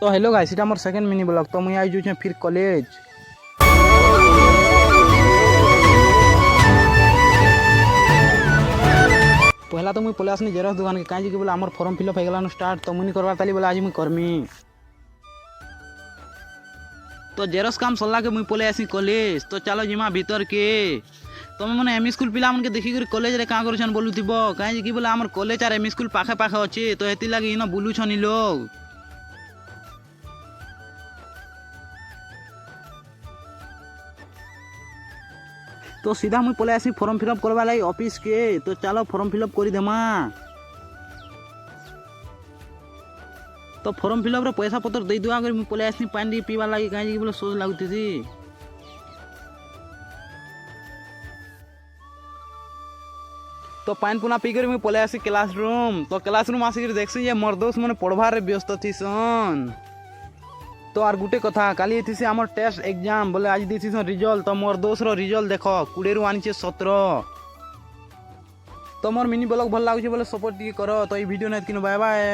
तो hello guys, এটা আমার সেকেন্ড মিনি ব্লগ। তো মুই আই যাউছে ফির কলেজ। পহলা তো মুই পলে আসনি জেরক্স দোকান কে, কাঁজি কি বলে আমার ফর্ম ফিল আপ হয়ে গেলানো স্টার্ট। তো মুই করবার তালি বলে আজ মুই করমি। তো জেরক্স কাম সরলাকে মুই পলে আসি কলেজ। তো চালো জিমা ভিতর কে। তুমি মানে এম স্কুল পিলা মনকে দেখি করে কলেজ রে কাঁ করছন বলুথিব, কাঁজি কি বলে আমার কলেজ আর এম স্কুল পাখে পাখে আছে। তো হেতি লাগি ইনো বুলুছনি লোক। তো सीधा मुई पले आसी फॉर्म फिलअप करवा लगी ऑफिस के। तो चलो फॉर्म फिलअप कर देमा। तो फॉर्म फिलअप रे पैसा पत्र दे दुआ कर मुई पले आसी पानी पीवा लगी, काई बोले सोच लागुती थी। तो पानी पुना पी कर मुई पले आसी क्लासरूम। तो क्लासरूम आसी देखसी जे मोर दोस्त मने पढ़वार रे व्यस्त थी सन। तो आर गुटे कथा, काली थी से आमर टेस्ट एग्जाम बोले आज दी सन रिजल्ट। तो मोर दोस्त रो रिजल्ट देखो 20 रु आनी 17। तो मोर मिनी ब्लॉग भल लागुचे बोले सपोर्ट करो। तो ये वीडियो नहीं बाय बाय।